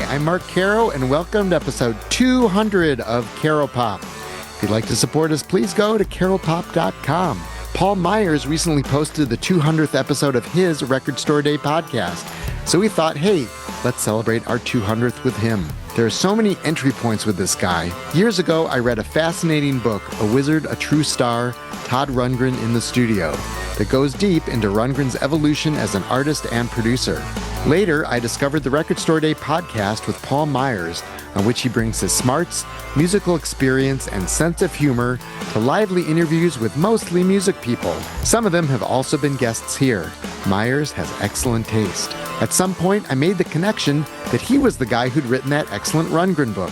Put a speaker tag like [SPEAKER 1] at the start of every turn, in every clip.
[SPEAKER 1] I'm Mark Caro, and welcome to episode 200 of Caropop. If you'd like to support us, please go to caropop.com. Paul Myers recently posted the 200th episode of his Record Store Day podcast, so we thought, hey, let's celebrate our 200th with him. There are so many entry points with this guy. Years ago, I read a fascinating book, A Wizard, a True Star, Todd Rundgren in the Studio, that goes deep into Rundgren's evolution as an artist and producer. Later, I discovered the Record Store Day podcast with Paul Myers, on which he brings his smarts, musical experience, and sense of humor to lively interviews with mostly music people. Some of them have also been guests here. Myers has excellent taste. At some point, I made the connection that he was the guy who'd written that excellent Rundgren book,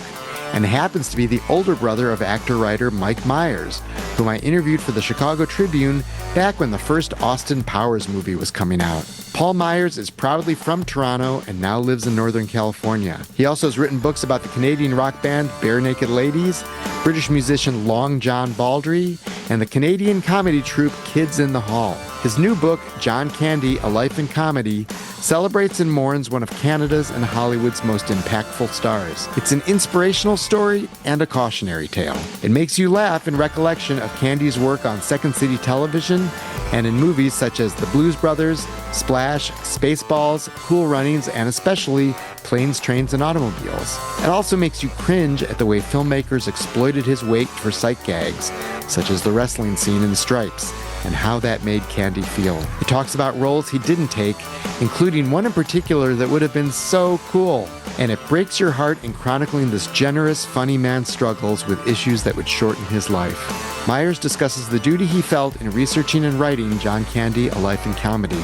[SPEAKER 1] and happens to be the older brother of actor-writer Mike Myers, whom I interviewed for the Chicago Tribune back when the first Austin Powers movie was coming out. Paul Myers is proudly from Toronto and now lives in Northern California. He also has written books about the Canadian rock band Bare Naked Ladies, British musician Long John Baldry, and the Canadian comedy troupe Kids in the Hall. His new book, John Candy, A Life in Comedy, celebrates and mourns one of Canada's and Hollywood's most impactful stars. It's an inspirational story and a cautionary tale. It makes you laugh in recollection of Candy's work on Second City Television and in movies such as The Blues Brothers, Splash, Spaceballs, Cool Runnings, and especially Planes, Trains, and Automobiles. It also makes you cringe at the way filmmakers exploited his weight for sight gags, such as the wrestling scene in Stripes, and how that made Candy feel. He talks about roles he didn't take, including one in particular that would have been so cool. And it breaks your heart in chronicling this generous, funny man's struggles with issues that would shorten his life. Myers discusses the duty he felt in researching and writing John Candy, A Life in Comedy,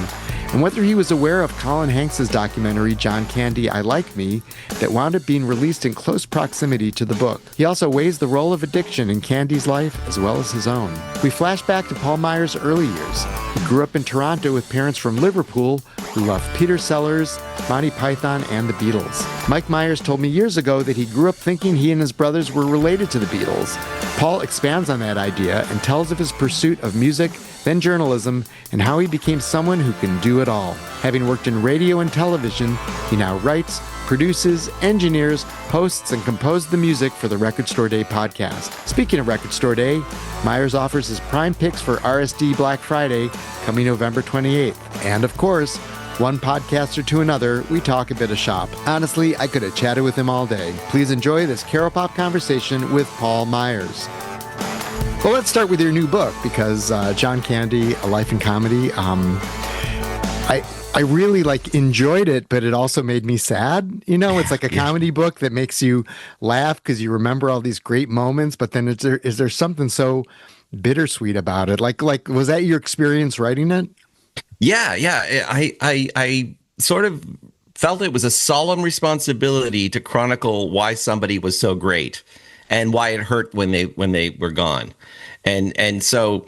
[SPEAKER 1] and whether he was aware of Colin Hanks' documentary John Candy, I Like Me, that wound up being released in close proximity to the book. He also weighs the role of addiction in Candy's life as well as his own. We flash back to Paul Myers' early years. He grew up in Toronto with parents from Liverpool who loved Peter Sellers, Monty Python, and the Beatles. Mike Myers told me years ago that he grew up thinking he and his brothers were related to the Beatles. Paul expands on that idea and tells of his pursuit of music, then journalism, and how he became someone who can do it all. Having worked in radio and television, he now writes, produces, engineers, hosts, and composes the music for the Record Store Day podcast. Speaking of Record Store Day, Myers offers his prime picks for RSD Black Friday coming November 28th. And of course, one podcaster to another, we talk a bit of shop. Honestly, I could have chatted with him all day. Please enjoy this Caropop conversation with Paul Myers. Well, let's start with your new book, because John Candy, A Life in Comedy, I really enjoyed it, but it also made me sad. You know, it's like a comedy book that makes you laugh because you remember all these great moments, but then is there something so bittersweet about it? Like was that your experience writing it?
[SPEAKER 2] Yeah. I sort of felt it was a solemn responsibility to chronicle why somebody was so great and why it hurt when they were gone. And so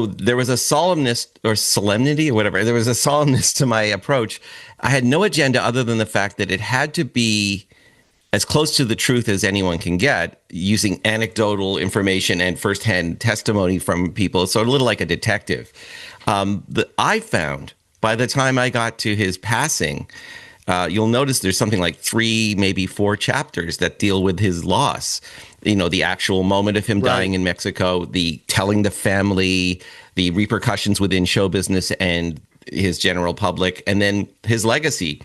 [SPEAKER 2] there was a solemnity or whatever. There was a solemnness to my approach. I had no agenda other than the fact that it had to be as close to the truth as anyone can get, using anecdotal information and firsthand testimony from people. So a little like a detective. I found by the time I got to his passing, you'll notice there's something like 3, maybe 4 chapters that deal with his loss. You know, the actual moment of him dying in Mexico, the telling the family, the repercussions within show business and his general public, and then his legacy.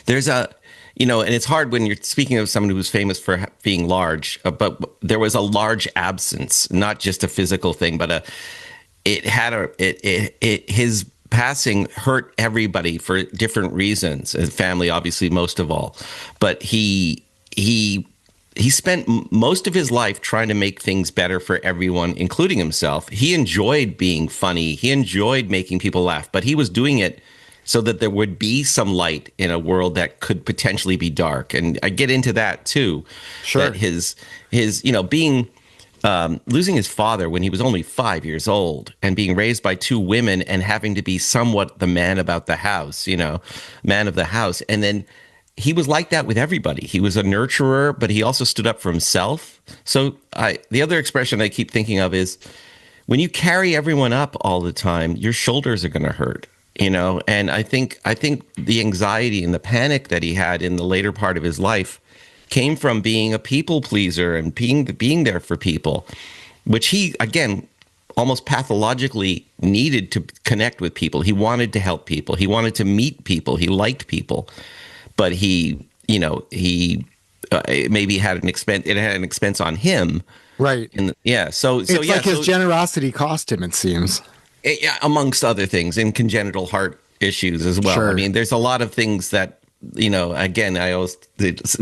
[SPEAKER 2] There's and it's hard when you're speaking of someone who's famous for being large, but there was a large absence, not just a physical thing, but his passing hurt everybody for different reasons, and family obviously most of all. But he spent most of his life trying to make things better for everyone, including himself. He enjoyed being funny. He enjoyed making people laugh, but he was doing it so that there would be some light in a world that could potentially be dark. And I get into that too. Sure. That his being losing his father when he was only 5 years old and being raised by 2 women and having to be somewhat the man about the house, man of the house. And then he was like that with everybody. He was a nurturer, but he also stood up for himself. So the other expression I keep thinking of is when you carry everyone up all the time, your shoulders are going to hurt. And I think the anxiety and the panic that he had in the later part of his life came from being a people pleaser and being there for people, which he, again, almost pathologically needed to connect with people. He wanted to help people. He wanted to meet people. He liked people, but he maybe had an expense. It had an expense on him.
[SPEAKER 1] Right.
[SPEAKER 2] So
[SPEAKER 1] it's like his generosity cost him, it seems.
[SPEAKER 2] Yeah, amongst other things, and congenital heart issues as well.
[SPEAKER 1] Sure.
[SPEAKER 2] I mean, there's a lot of things that, again, I always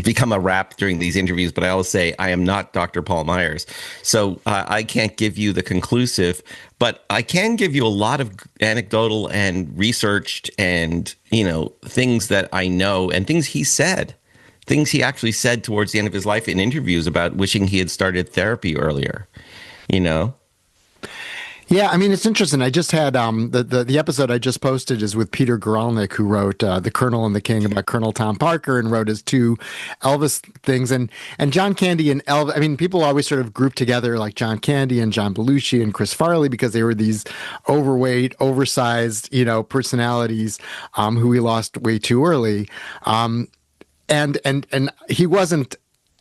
[SPEAKER 2] become a rap during these interviews, but I always say I am not Dr. Paul Myers. So I can't give you the conclusive, but I can give you a lot of anecdotal and researched and, things that I know and things he said. Things he actually said towards the end of his life in interviews about wishing he had started therapy earlier,
[SPEAKER 1] Yeah, I mean, it's interesting. I just had the episode I just posted is with Peter Guralnick, who wrote The Colonel and the King about Colonel Tom Parker and wrote his two Elvis things. And John Candy and Elvis, I mean, people always sort of group together like John Candy and John Belushi and Chris Farley because they were these overweight, oversized, personalities who we lost way too early. And he wasn't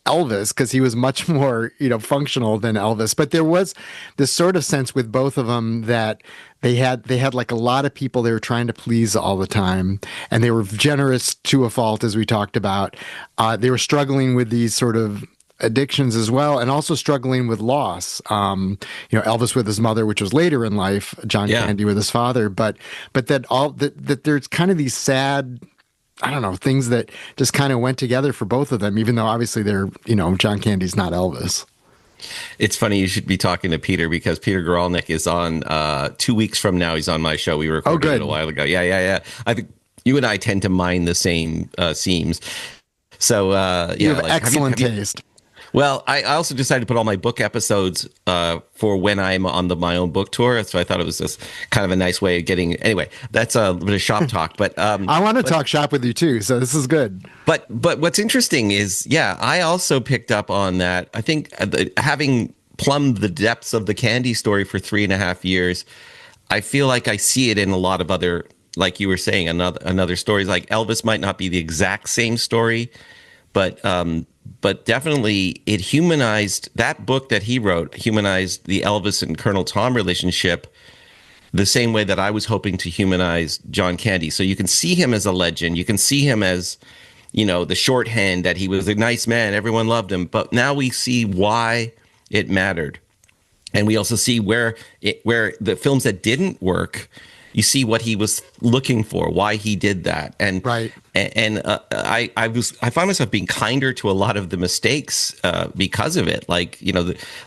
[SPEAKER 1] Elvis because he was much more, functional than Elvis. But there was this sort of sense with both of them that they had like a lot of people they were trying to please all the time, and they were generous to a fault, as we talked about. They were struggling with these sort of addictions as well, and also struggling with loss. Elvis with his mother, which was later in life, John Candy with his father, but that there's kind of these sad, I don't know, things that just kind of went together for both of them, even though obviously they're, John Candy's not Elvis.
[SPEAKER 2] It's funny you should be talking to Peter because Peter Guralnick is on 2 weeks from now. He's on my show. We recorded it a while ago. Yeah. I think you and I tend to mine the same seams. So,
[SPEAKER 1] you have excellent taste.
[SPEAKER 2] Well, I also decided to put all my book episodes for when I'm on my own book tour. So I thought it was just kind of a nice way of getting. Anyway, that's a bit of shop talk. But
[SPEAKER 1] I want to talk shop with you too. So this is good.
[SPEAKER 2] But what's interesting is, I also picked up on that. I think having plumbed the depths of the Candy story for 3.5 years, I feel like I see it in a lot of other, like you were saying, another stories. Like Elvis might not be the exact same story, but definitely it humanized, that book that he wrote humanized the Elvis and Colonel Tom relationship the same way that I was hoping to humanize John Candy. So you can see him as a legend. You can see him as, the shorthand that he was a nice man. Everyone loved him. But now we see why it mattered. And we also see where the films that didn't work, you see what he was looking for, why he did that, and
[SPEAKER 1] right.
[SPEAKER 2] I find myself being kinder to a lot of the mistakes because of it. Like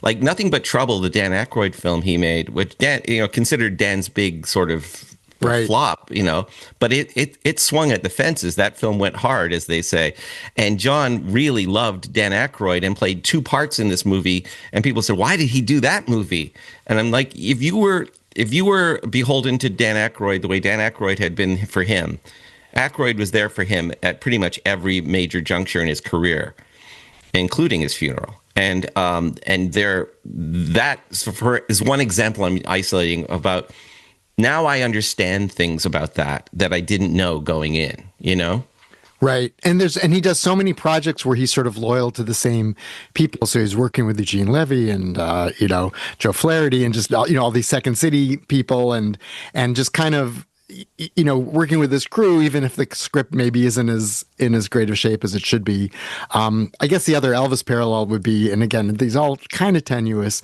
[SPEAKER 2] like Nothing But Trouble, the Dan Aykroyd film he made, which Dan considered Dan's big sort of flop, but it swung at the fences. That film went hard, as they say, and John really loved Dan Aykroyd and played 2 parts in this movie. And people said, "Why did he do that movie?" And I'm like, if you were beholden to Dan Aykroyd the way Dan Aykroyd had been for him, Aykroyd was there for him at pretty much every major juncture in his career, including his funeral. And that is one example I'm isolating about. Now I understand things about that I didn't know going in,
[SPEAKER 1] Right. And he does so many projects where he's sort of loyal to the same people. So he's working with Eugene Levy and, Joe Flaherty and just, all these Second City people and just kind of, working with this crew, even if the script maybe isn't in as great of shape as it should be. I guess the other Elvis parallel would be, and again, these all kind of tenuous,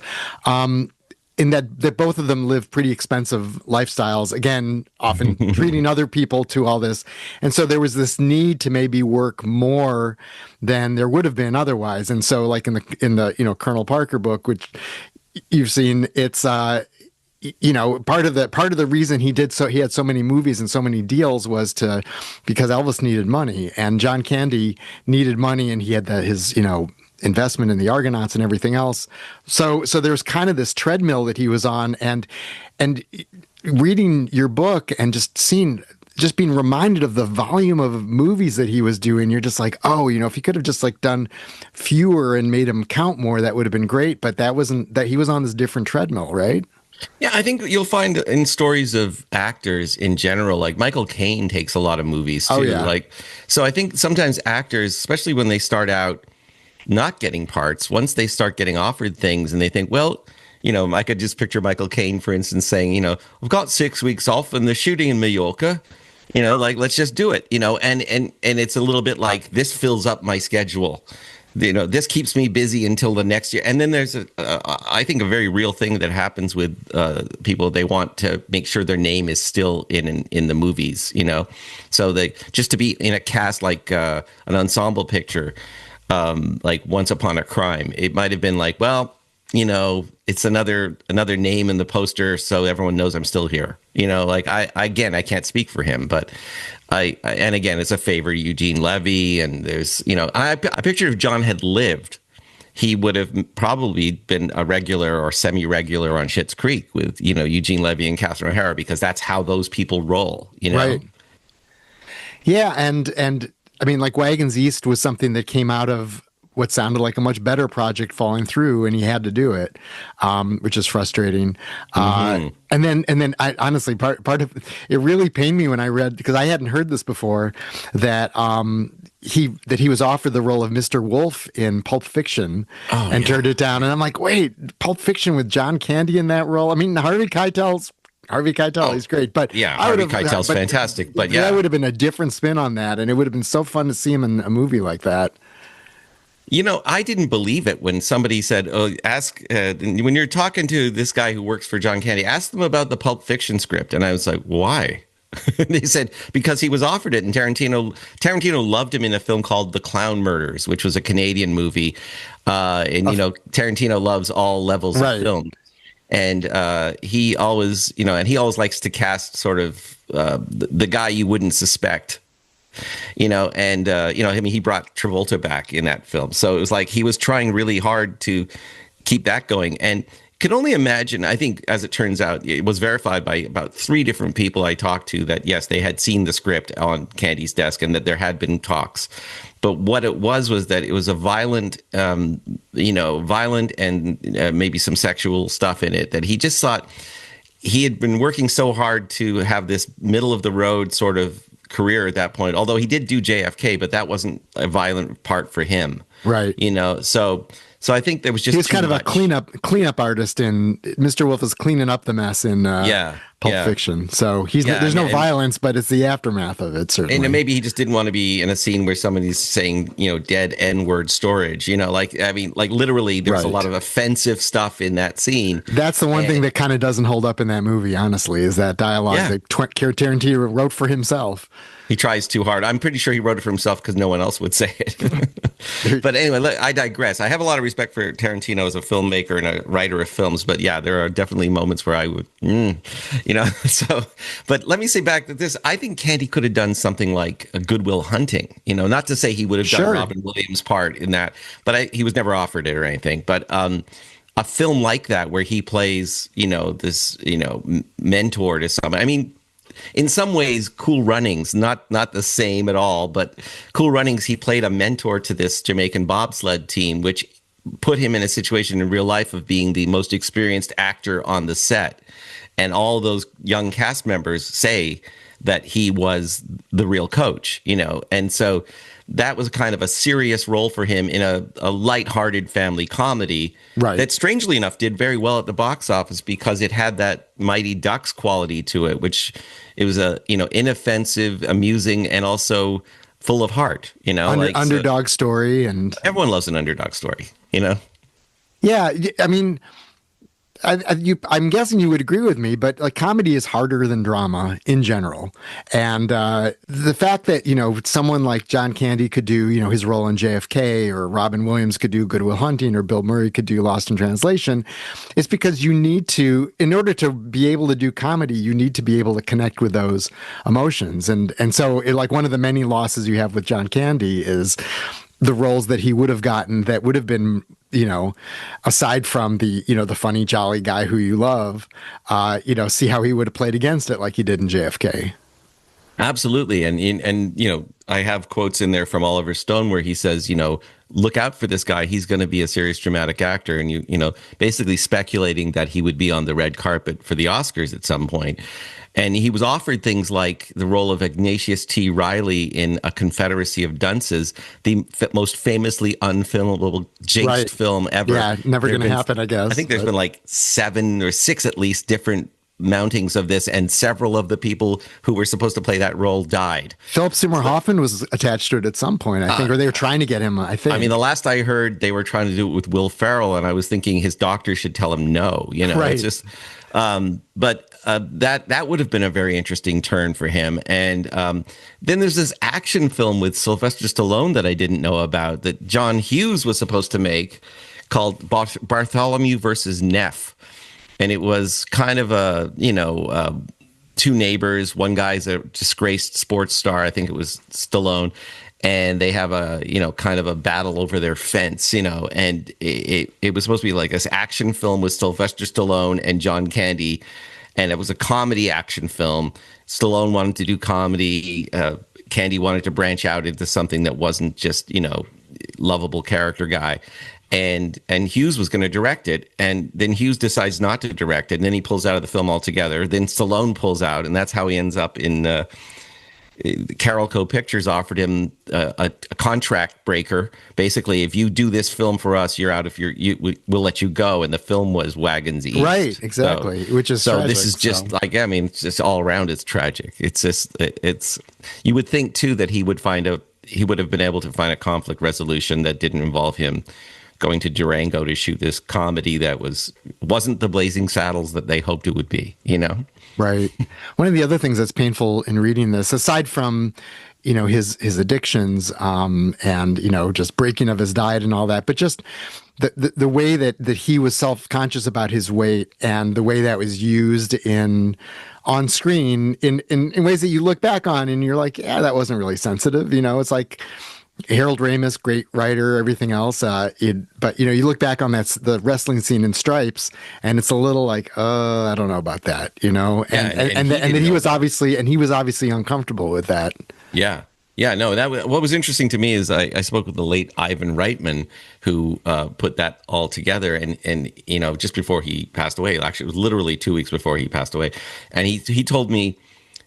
[SPEAKER 1] in that both of them live pretty expensive lifestyles, again, often treating other people to all this. And so there was this need to maybe work more than there would have been otherwise. And so like in the Colonel Parker book, which you've seen, it's part of the reason he had so many movies and so many deals was because Elvis needed money and John Candy needed money, and he had his investment in the Argonauts and everything else. So there's kind of this treadmill that he was on, and reading your book and just being reminded of the volume of movies that he was doing, you're just like, oh, if he could have just like done fewer and made them count more, that would have been great. But that wasn't, that he was on this different treadmill, right?
[SPEAKER 2] Yeah, I think you'll find in stories of actors in general, like Michael Caine takes a lot of movies
[SPEAKER 1] Oh
[SPEAKER 2] too.
[SPEAKER 1] yeah.
[SPEAKER 2] Like, so I think sometimes actors, especially when they start out not getting parts, once they start getting offered things and they think, well, I could just picture Michael Caine, for instance, saying, we've got 6 weeks off and they're shooting in Mallorca, like let's just do it, and it's a little bit like this fills up my schedule. This keeps me busy until the next year. And then there's I think a very real thing that happens with people. They want to make sure their name is still in the movies, so they just to be in a cast like an ensemble picture, like Once Upon a Crime. It might have been like, well, it's another name in the poster, so everyone knows I'm still here. Like I can't speak for him, but and again, it's a favor to Eugene Levy, and there's, I picture if John had lived, he would have probably been a regular or semi-regular on Schitt's Creek with, Eugene Levy and Catherine O'Hara, because that's how those people roll,
[SPEAKER 1] Right. Yeah, and I mean, like Wagons East was something that came out of what sounded like a much better project falling through, and he had to do it, which is frustrating. And then I honestly, part of it really pained me when I read, because I hadn't heard this before, that he was offered the role of Mr. Wolf in Pulp Fiction and turned it down. And I'm like, wait, Pulp Fiction with John Candy in that role? I mean, Harvey Keitel, he's great, but
[SPEAKER 2] yeah, Harvey Keitel's fantastic, but yeah,
[SPEAKER 1] that would have been a different spin on that, and it would have been so fun to see him in a movie like that.
[SPEAKER 2] I didn't believe it when somebody said, "Oh, ask when you're talking to this guy who works for John Candy, ask them about the Pulp Fiction script." And I was like, "Why?" They said because he was offered it, and Tarantino loved him in a film called The Clown Murders, which was a Canadian movie, and Tarantino loves all levels of film, and he always likes to cast sort of the guy you wouldn't suspect. I mean, he brought Travolta back in that film. So it was like he was trying really hard to keep that going. And could only imagine, I think, as it turns out, it was verified by about 3 different people I talked to that, yes, they had seen the script on Candy's desk and that there had been talks. But what it was that it was a violent and maybe some sexual stuff in it, that he just thought he had been working so hard to have this middle of the road sort of career at that point, although he did do JFK, but that wasn't a violent part for him,
[SPEAKER 1] right?
[SPEAKER 2] So I think there was just
[SPEAKER 1] he was kind of a cleanup artist, and Mr. Wolf is cleaning up the mess in Pulp Fiction. So there's no violence, but it's the aftermath of it, certainly.
[SPEAKER 2] And maybe he just didn't want to be in a scene where somebody's saying, dead N-word storage. Like literally, there's a lot of offensive stuff in that scene.
[SPEAKER 1] That's the one thing that kind of doesn't hold up in that movie, honestly, is that dialogue that Tarantino wrote for himself.
[SPEAKER 2] He tries too hard. I'm pretty sure he wrote it for himself because no one else would say it. But anyway, I digress. I have a lot of respect for Tarantino as a filmmaker and a writer of films. But yeah, there are definitely moments where I would, So, but let me say back to this. I think Candy could have done something like a Good Will Hunting. Not to say he would have done Robin Williams' part in that, but he was never offered it or anything. But a film like that where he plays, this, mentor to someone. I mean, in some ways, Cool Runnings, not the same at all, but Cool Runnings, he played a mentor to this Jamaican bobsled team, which put him in a situation in real life of being the most experienced actor on the set. And all those young cast members say that he was the real coach, and so that was kind of a serious role for him in a lighthearted family comedy that, strangely enough, did very well at the box office because it had that Mighty Ducks quality to it, which it was a inoffensive, amusing, and also full of heart.
[SPEAKER 1] Underdog story, and
[SPEAKER 2] everyone loves an underdog story.
[SPEAKER 1] Yeah, I mean, I'm guessing you would agree with me, but like comedy is harder than drama in general. And the fact that, someone like John Candy could do, his role in JFK, or Robin Williams could do Good Will Hunting, or Bill Murray could do Lost in Translation, is because you need to, in order to be able to do comedy, you need to be able to connect with those emotions. And so like one of the many losses you have with John Candy is the roles that he would have gotten that would have been, aside from the, the funny, jolly guy who you love, see how he would have played against it like he did in JFK.
[SPEAKER 2] Absolutely. And I have quotes in there from Oliver Stone where he says, look out for this guy. He's going to be a serious dramatic actor. And basically speculating that he would be on the red carpet for the Oscars at some point. And he was offered things like the role of Ignatius T. Riley in A Confederacy of Dunces, the most famously unfilmable, jinxed film ever.
[SPEAKER 1] Yeah, never going to happen, I guess.
[SPEAKER 2] I think there's been like 7 or 6 at least different mountings of this, and several of the people who were supposed to play that role died.
[SPEAKER 1] Philip Seymour Hoffman was attached to it at some point, I think, or they were trying to get him, I think.
[SPEAKER 2] I mean, the last I heard, they were trying to do it with Will Ferrell, and I was thinking his doctor should tell him no.
[SPEAKER 1] Right.
[SPEAKER 2] It's just, that would have been a very interesting turn for him. And then there's this action film with Sylvester Stallone that I didn't know about that John Hughes was supposed to make called Bartholomew versus Neff. And it was kind of two neighbors. One guy's a disgraced sports star. I think it was Stallone. And they have a, kind of a battle over their fence, and it was supposed to be like this action film with Sylvester Stallone and John Candy. And it was a comedy action film. Stallone wanted to do comedy. Candy wanted to branch out into something that wasn't just, lovable character guy. And Hughes was going to direct it, and then Hughes decides not to direct it, and then he pulls out of the film altogether. Then Stallone pulls out, and that's how he ends up in Carolco Pictures offered him a contract breaker. Basically, if you do this film for us, you're out of we'll let you go. And the film was Wagons East.
[SPEAKER 1] Right, exactly. Which is
[SPEAKER 2] so.
[SPEAKER 1] Tragic,
[SPEAKER 2] this is just it's just all around. It's tragic. It's just you would think too that he would have been able to find a conflict resolution that didn't involve him going to Durango to shoot this comedy that wasn't the Blazing Saddles that they hoped it would be,
[SPEAKER 1] Right. One of the other things that's painful in reading this, aside from, his addictions, and, just breaking of his diet and all that, but just the way that he was self-conscious about his weight and the way that was used on screen in ways that you look back on and you're like, yeah, that wasn't really sensitive. It's like, Harold Ramis, great writer, everything else. But you look back on the wrestling scene in Stripes, and it's a little like, I don't know about that, And then he was obviously uncomfortable with that.
[SPEAKER 2] Yeah. No. What was interesting to me is I spoke with the late Ivan Reitman, who put that all together, and just before he passed away. Actually, it was literally 2 weeks before he passed away, and he told me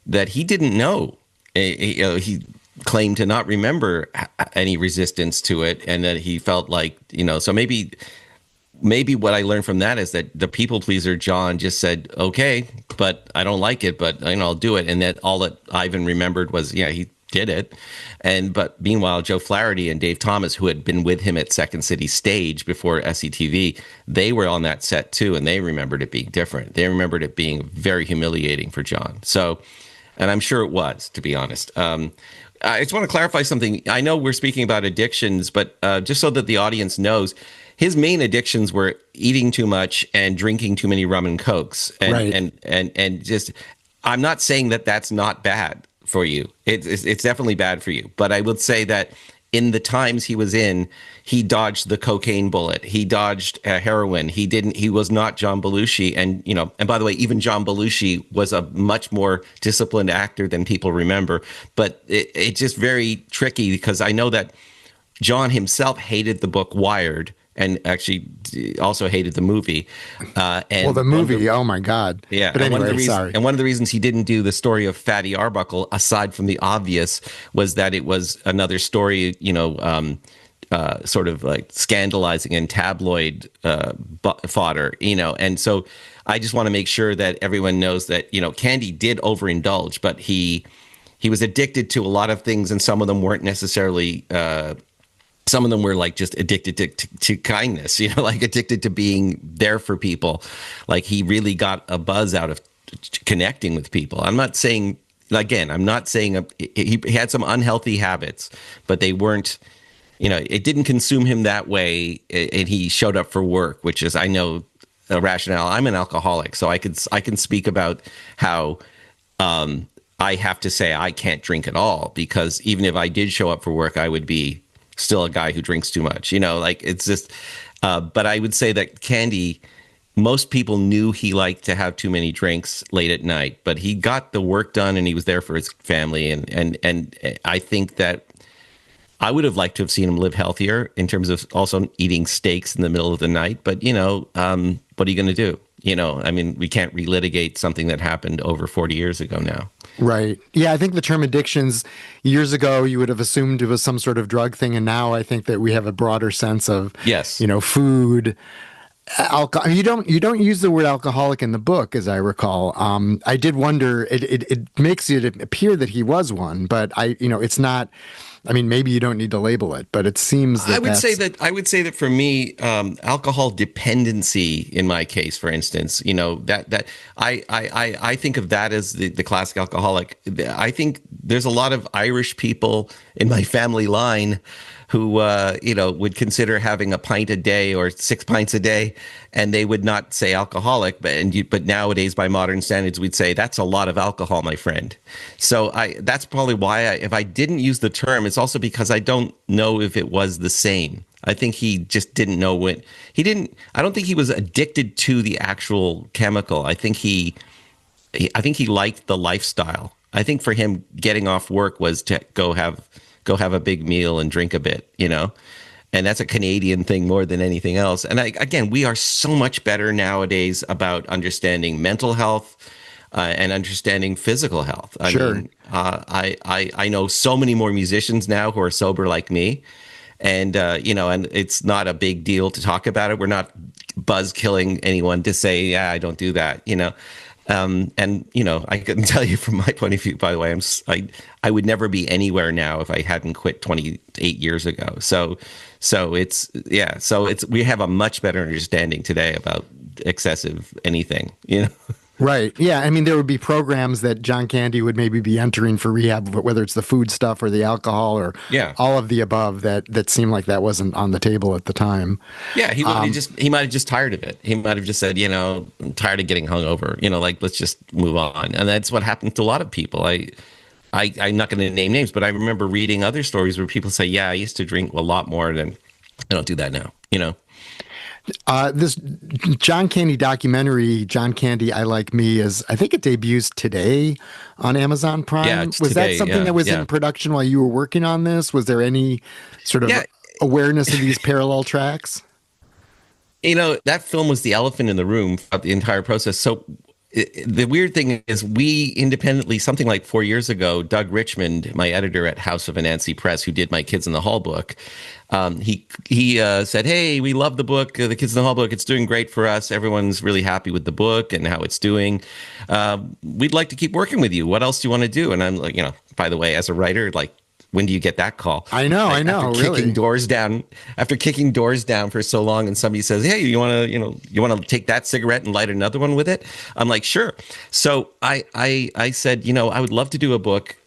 [SPEAKER 2] that he didn't know. He claimed to not remember any resistance to it, and that he felt like, so maybe what I learned from that is that the people pleaser John just said, okay, but I don't like it, but I'll do it. And that all that Ivan remembered was, he did it. But meanwhile, Joe Flaherty and Dave Thomas, who had been with him at Second City Stage before SCTV, they were on that set too, and they remembered it being different. They remembered it being very humiliating for John. So, and I'm sure it was, to be honest. I just want to clarify something. I know we're speaking about addictions, but just so that the audience knows, his main addictions were eating too much and drinking too many rum and cokes. And just, I'm not saying that that's not bad for you. It's definitely bad for you. But I would say that in the times he was in, he dodged the cocaine bullet. He dodged heroin. He was not John Belushi. And, and by the way, even John Belushi was a much more disciplined actor than people remember. But it's just very tricky because I know that John himself hated the book Wired and actually also hated the movie.
[SPEAKER 1] The movie, oh my God.
[SPEAKER 2] Yeah.
[SPEAKER 1] But anyway, sorry.
[SPEAKER 2] And one of the reasons he didn't do the story of Fatty Arbuckle, aside from the obvious, was that it was another story, sort of like scandalizing and tabloid fodder, and so I just want to make sure that everyone knows that, Candy did overindulge, but he was addicted to a lot of things, and some of them weren't necessarily some of them were like just addicted to kindness, like addicted to being there for people. Like he really got a buzz out of connecting with people. I'm not saying he had some unhealthy habits, but they weren't, it didn't consume him that way. And he showed up for work, which is, I know, a rationale. I'm an alcoholic, so I can speak about how I have to say I can't drink at all, because even if I did show up for work, I would be still a guy who drinks too much, like it's just, but I would say that Candy most people knew he liked to have too many drinks late at night, but he got the work done and he was there for his family. And I think that I would have liked to have seen him live healthier in terms of also eating steaks in the middle of the night. But, what are you going to do? I mean, we can't relitigate something that happened over 40 years ago now.
[SPEAKER 1] Right. Yeah, I think the term addictions years ago, you would have assumed it was some sort of drug thing. And now I think that we have a broader sense of,
[SPEAKER 2] Yes.
[SPEAKER 1] Food, alcohol. You don't use the word alcoholic in the book, as I recall. I did wonder, it makes it appear that he was one, but it's not. I mean, maybe you don't need to label it, but it seems that
[SPEAKER 2] I would say that for me, alcohol dependency in my case, for instance, that I think of that as the classic alcoholic. I think there's a lot of Irish people in my family line who would consider having a pint a day or 6 pints a day, and they would not say alcoholic, but nowadays by modern standards we'd say that's a lot of alcohol, my friend. So that's probably why if I didn't use the term, it's also because I don't know if it was the same. I think he just didn't know when I don't think he was addicted to the actual chemical. I think he liked the lifestyle. I think for him, getting off work was to go have a big meal and drink a bit, and that's a Canadian thing more than anything else. And again, we are so much better nowadays about understanding mental health and understanding physical health. I mean, I know so many more musicians now who are sober like me, and and it's not a big deal to talk about it. We're not buzz killing anyone to say, yeah, I don't do that, I can tell you from my point of view, by the way, I would never be anywhere now if I hadn't quit 28 years ago. So we have a much better understanding today about excessive anything,
[SPEAKER 1] Right. Yeah. I mean, there would be programs that John Candy would maybe be entering for rehab, whether it's the food stuff or the alcohol or all of the above that seemed like that wasn't on the table at the time.
[SPEAKER 2] Yeah. He might have just tired of it. He might have just said, I'm tired of getting hungover, let's just move on. And that's what happened to a lot of people. I'm not going to name names, but I remember reading other stories where people say, yeah, I used to drink a lot more than I don't do that now,
[SPEAKER 1] This John Candy documentary, John Candy, I Like Me, I think it debuts today on Amazon Prime.
[SPEAKER 2] Yeah,
[SPEAKER 1] was
[SPEAKER 2] today,
[SPEAKER 1] that something that was in production while you were working on this? Was there any sort of awareness of these parallel tracks?
[SPEAKER 2] That film was the elephant in the room throughout the entire process. So the weird thing is we independently, something like 4 years ago, Doug Richmond, my editor at House of Anansi Press, who did my Kids in the Hall book, he said, hey, we love the book, the Kids in the Hall book. It's doing great for us. Everyone's really happy with the book and how it's doing. We'd like to keep working with you. What else do you want to do? And I'm like, by the way, as a writer, when do you get that call?
[SPEAKER 1] I know.
[SPEAKER 2] After kicking doors down for so long, and somebody says, "Hey, you want to take that cigarette and light another one with it?" I'm like, "Sure." So I said, I would love to do a book.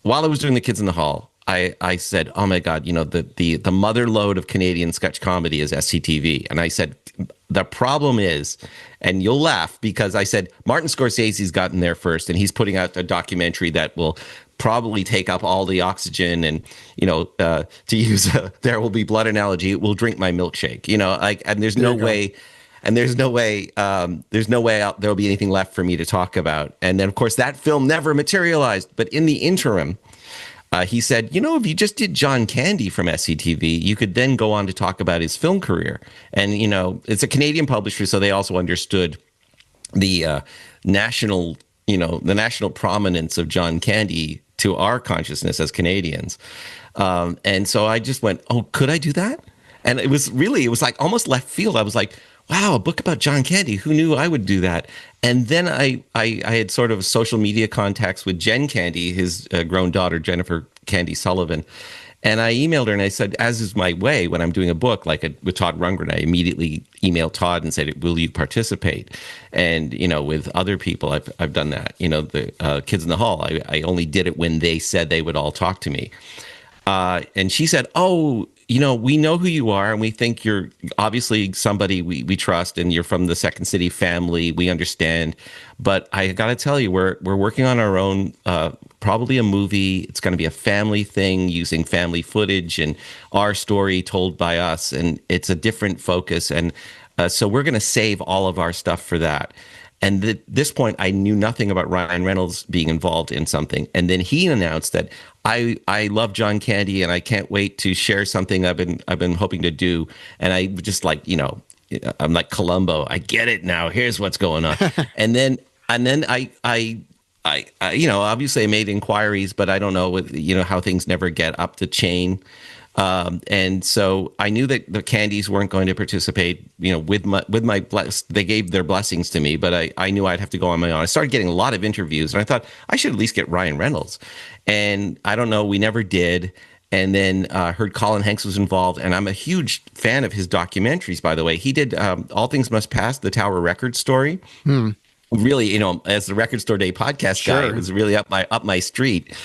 [SPEAKER 2] While I was doing the Kids in the Hall, I said, "Oh my God, the mother lode of Canadian sketch comedy is SCTV," and I said, the problem is, and you'll laugh because I said Martin Scorsese's gotten there first, and he's putting out a documentary that will probably take up all the oxygen, and to use a There Will Be Blood analogy, it will drink my milkshake. And there's no way. And there's no way there'll be anything left for me to talk about. And then, of course, that film never materialized. But in the interim, he said, if you just did John Candy from SCTV, you could then go on to talk about his film career. And, it's a Canadian publisher, so they also understood the national prominence of John Candy to our consciousness as Canadians. And so I just went, oh, could I do that? And it was like almost left field. I was like, wow, a book about John Candy. Who knew I would do that? And then I had sort of social media contacts with Jen Candy, his grown daughter, Jennifer Candy Sullivan. And I emailed her and I said, as is my way when I'm doing a book with Todd Rundgren, I immediately emailed Todd and said, will you participate? And, with other people, I've done that. The Kids in the Hall, I only did it when they said they would all talk to me. And she said, oh, we know who you are and we think you're obviously somebody we trust and you're from the Second City family. We understand. But I got to tell you, we're working on our own, probably a movie. It's going to be a family thing using family footage and our story told by us. And it's a different focus. And So we're going to save all of our stuff for that. And at this point, I knew nothing about Ryan Reynolds being involved in something. And then he announced that I love John Candy and I can't wait to share something I've been hoping to do. And I just like, I'm like Columbo. I get it now. Here's what's going on. and then obviously I made inquiries, but I don't know, how things never get up the chain. And so I knew that the Candies weren't going to participate, with my they gave their blessings to me, but I knew I'd have to go on my own. I started getting a lot of interviews and I thought I should at least get Ryan Reynolds. And I don't know, we never did. And then heard Colin Hanks was involved, and I'm a huge fan of his documentaries, by the way. He did All Things Must Pass, the Tower Records story. Really, as the Record Store Day podcast guy, it was really up my street.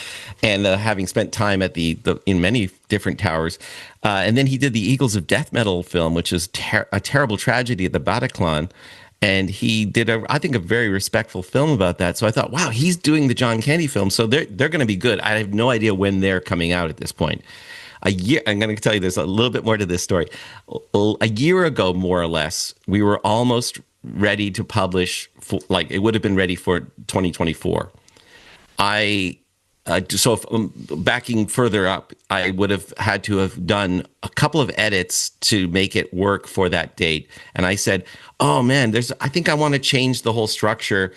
[SPEAKER 2] And having spent time at in many different towers, and then he did the Eagles of Death Metal film, which is a terrible tragedy at the Bataclan. And he did I think a very respectful film about that. So I thought, wow, he's doing the John Candy film, so they're going to be good. I have no idea when they're coming out at this point. I'm going to tell you there's a little bit more to this story. A year ago, more or less, we were almost ready to publish, it would have been ready for 2024. Backing further up, I would have had to have done a couple of edits to make it work for that date. And I said, oh man, I think I want to change the whole structure.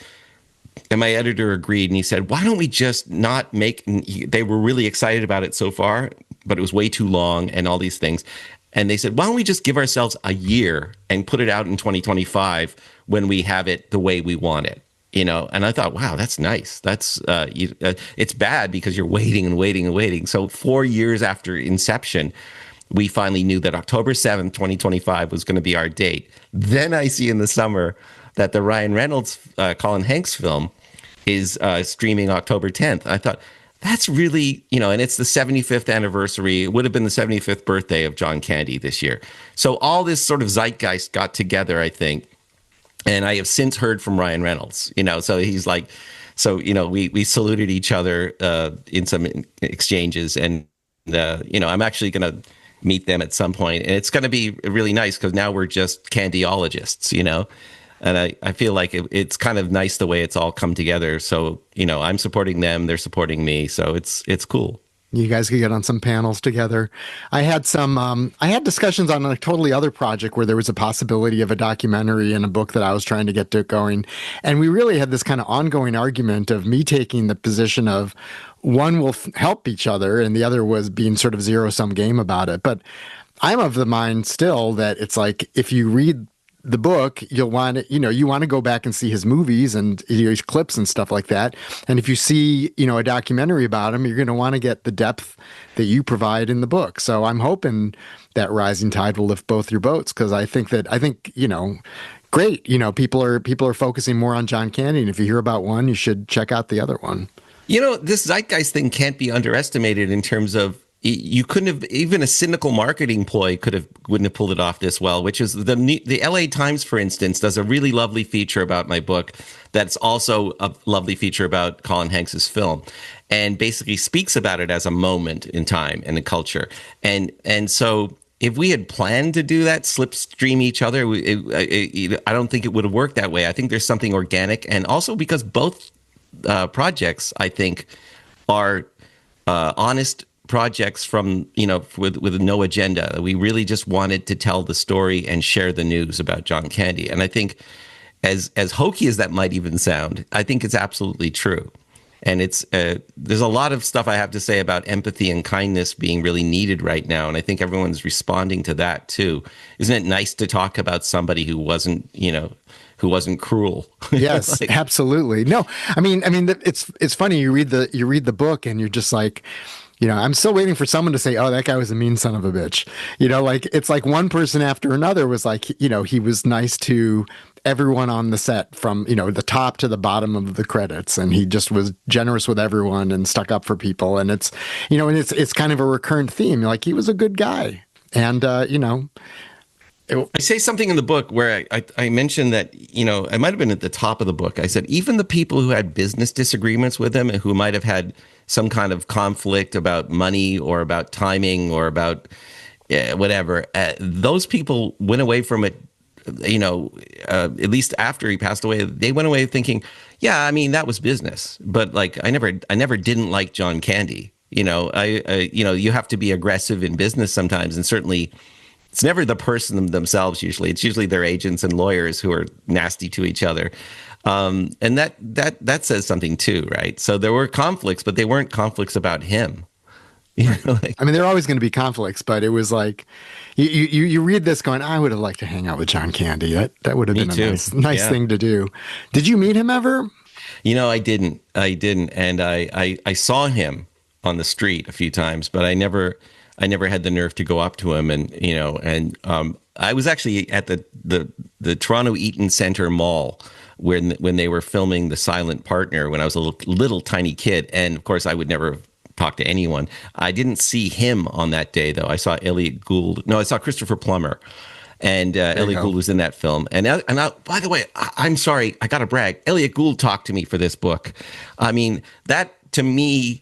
[SPEAKER 2] And my editor agreed, and he said, why don't we just not make, they were really excited about it so far, but it was way too long and all these things. And they said, why don't we just give ourselves a year and put it out in 2025 when we have it the way we want it? And I thought, wow, that's nice. That's it's bad because you're waiting and waiting and waiting. So 4 years after inception, we finally knew that October 7th, 2025 was going to be our date. Then I see in the summer that the Ryan Reynolds, Colin Hanks film is streaming October 10th. I thought, that's really, and it's the 75th anniversary. It would have been the 75th birthday of John Candy this year. So all this sort of zeitgeist got together, I think. And I have since heard from Ryan Reynolds, so he's like, we saluted each other in some exchanges. And, I'm actually going to meet them at some point. And it's going to be really nice because now we're just candyologists, And I feel like it's kind of nice the way it's all come together. So, I'm supporting them, they're supporting me. So it's cool.
[SPEAKER 1] You guys could get on some panels together. I had discussions on a totally other project where there was a possibility of a documentary and a book that I was trying to get going. And we really had this kind of ongoing argument of me taking the position of one will help each other and the other was being sort of zero-sum game about it. But I'm of the mind still that it's like, if you read the book, you'll want to, you want to go back and see his movies and his clips and stuff like that. And if you see, a documentary about him, you're going to want to get the depth that you provide in the book. So I'm hoping that Rising Tide will lift both your boats, because I think, great. People are focusing more on John Candy, and if you hear about one, you should check out the other one.
[SPEAKER 2] This zeitgeist thing can't be underestimated in terms of, you couldn't have, even a cynical marketing ploy wouldn't have pulled it off this well, which is the LA Times, for instance, does a really lovely feature about my book. That's also a lovely feature about Colin Hanks's film, and basically speaks about it as a moment in time and in culture. And so if we had planned to do that, slipstream each other, I don't think it would have worked that way. I think there's something organic, and also because both projects, I think, are honest projects from, with no agenda. We really just wanted to tell the story and share the news about John Candy. And I think as hokey as that might even sound, I think it's absolutely true. And there's a lot of stuff I have to say about empathy and kindness being really needed right now. And I think everyone's responding to that too. Isn't it nice to talk about somebody who wasn't cruel?
[SPEAKER 1] Yes, absolutely. No, I mean, it's funny. You read the book and you're just like, I'm still waiting for someone to say, oh, that guy was a mean son of a bitch. It's like one person after another was like, he was nice to everyone on the set from, the top to the bottom of the credits. And he just was generous with everyone and stuck up for people. And it's, it's kind of a recurrent theme. Like, he was a good guy. And,
[SPEAKER 2] I say something in the book where I mentioned that, it might have been at the top of the book. I said, even the people who had business disagreements with him and who might have had some kind of conflict about money or about timing or about whatever, those people went away from it at least after he passed away, they went away thinking, yeah, I mean, that was business. But like, I never didn't like John Candy. You have to be aggressive in business sometimes. And certainly it's never the person themselves. Usually it's usually their agents and lawyers who are nasty to each other. And that says something too, right? So there were conflicts, but they weren't conflicts about him.
[SPEAKER 1] I mean, there are always going to be conflicts, but it was like you read this going, I would have liked to hang out with John Candy. That would have been a nice thing to do. Did you meet him ever?
[SPEAKER 2] I didn't. And I saw him on the street a few times, but I never had the nerve to go up to him. And I was actually at the Toronto Eaton Centre Mall when they were filming The Silent Partner when I was a little tiny kid. And of course, I would never talk to anyone. I didn't see him on that day, though. I saw Elliot Gould. No, I saw Christopher Plummer. And Elliot Gould was in that film. And by the way, I'm sorry, I got to brag. Elliot Gould talked to me for this book. I mean, that to me,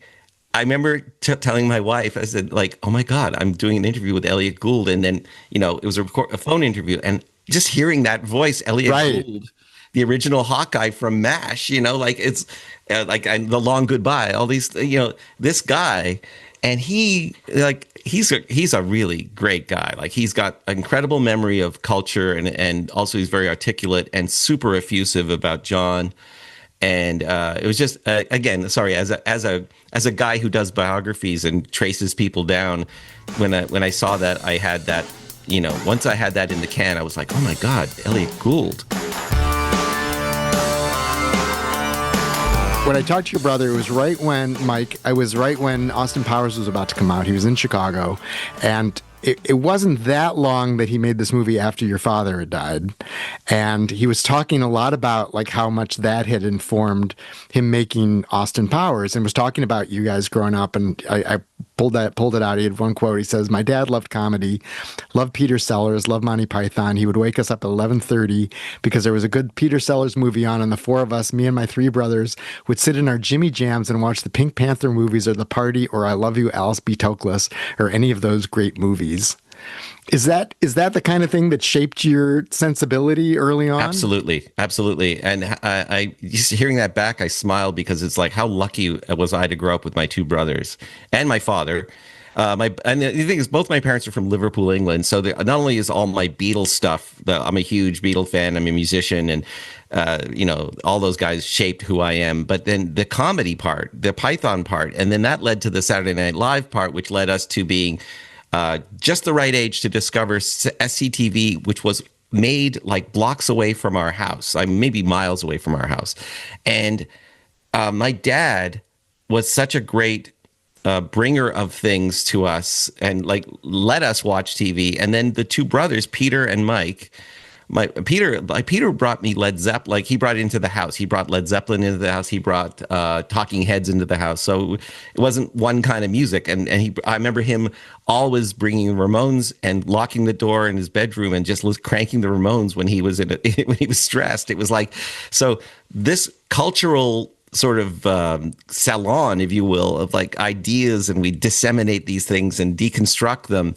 [SPEAKER 2] I remember telling my wife, I said, like, oh my God, I'm doing an interview with Elliot Gould. And then, it was a phone interview. And just hearing that voice, Elliot Gould, the original Hawkeye from MASH, like it's The Long Goodbye, all these, this guy. And he's a really great guy. Like he's got an incredible memory of culture and also he's very articulate and super effusive about John. And it was just again, sorry, as a guy who does biographies and traces people down, when I saw that, I had that, once I had that in the can, I was like, oh my God, Elliot Gould.
[SPEAKER 1] When I talked to your brother, it was right when Austin Powers was about to come out. He was in Chicago, and it wasn't that long that he made this movie after your father had died. And he was talking a lot about like how much that had informed him making Austin Powers, and was talking about you guys growing up. And I pulled it out. He had one quote. He says, my dad loved comedy, loved Peter Sellers, loved Monty Python. He would wake us up at 11:30 because there was a good Peter Sellers movie on, and the four of us, me and my three brothers, would sit in our Jimmy Jams and watch the Pink Panther movies or The Party or I Love You, Alice B. Toklas, or any of those great movies. Is that the kind of thing that shaped your sensibility early on?
[SPEAKER 2] Absolutely. And I just hearing that back, I smiled because it's like, how lucky was I to grow up with my two brothers and my father. And the thing is, both my parents are from Liverpool, England. So not only is all my Beatles stuff, I'm a huge Beatle fan, I'm a musician, and all those guys shaped who I am. But then the comedy part, the Python part, and then that led to the Saturday Night Live part, which led us to being just the right age to discover SCTV, which was made like blocks away from our house, maybe miles away from our house. And my dad was such a great bringer of things to us and like let us watch TV. And then the two brothers, Peter and Mike, Peter brought me Led Zeppelin. Like he brought it into the house. He brought Led Zeppelin into the house. He brought Talking Heads into the house. So it wasn't one kind of music. And I remember him always bringing Ramones and locking the door in his bedroom and just cranking the Ramones when he was when he was stressed. It was like, so this cultural sort of salon, if you will, of like ideas, and we disseminate these things and deconstruct them.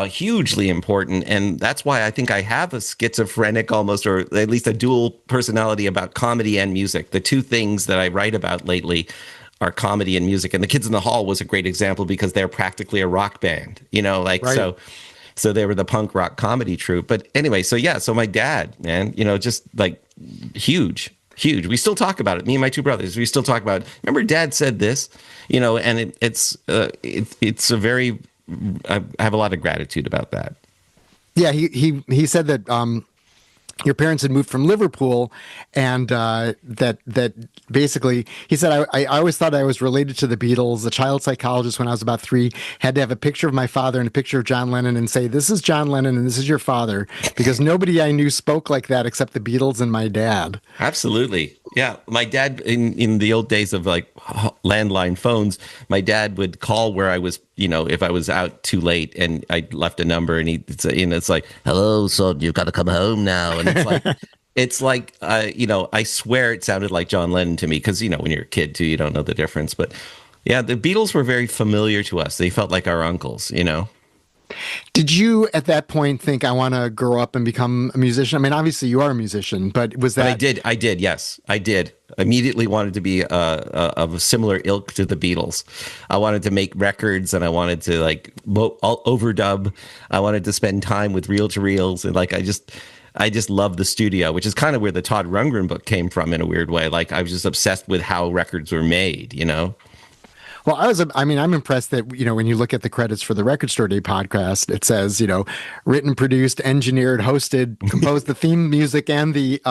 [SPEAKER 2] Hugely important. And that's why I think I have a schizophrenic almost, or at least a dual personality about comedy and music. The two things that I write about lately are comedy and music. And The Kids in the Hall was a great example because they're practically a rock band, right. So they were the punk rock comedy troupe. But anyway, so my dad, man, just like huge. We still talk about it. Me and my two brothers, we still talk about it. Remember, Dad said this, and it's a very, I have a lot of gratitude about that.
[SPEAKER 1] Yeah, he said that your parents had moved from Liverpool, and that basically, he said, I always thought I was related to the Beatles. The child psychologist, when I was about 3, had to have a picture of my father and a picture of John Lennon and say, this is John Lennon and this is your father, because nobody I knew spoke like that except the Beatles and my dad. Absolutely.
[SPEAKER 2] Yeah, my dad, in the old days of like landline phones, my dad would call where I was, if I was out too late and I left a number, and it's like, hello, son, you've got to come home now. And it's like, I swear it sounded like John Lennon to me because, when you're a kid too, you don't know the difference. But yeah, the Beatles were very familiar to us. They felt like our uncles,
[SPEAKER 1] Did you at that point think I want to grow up and become a musician? I mean, obviously you are a musician, but was
[SPEAKER 2] But
[SPEAKER 1] that
[SPEAKER 2] I did, yes, I did. Immediately wanted to be of a similar ilk to the Beatles. I wanted to make records, and I wanted to like overdub. I wanted to spend time with reel to reels, and like I just love the studio, which is kind of where the Todd Rundgren book came from in a weird way. Like I was just obsessed with how records were made, you know?
[SPEAKER 1] Well, I mean, I'm impressed that, when you look at the credits for the Record Store Day podcast, it says, written, produced, engineered, hosted, composed the theme music and the,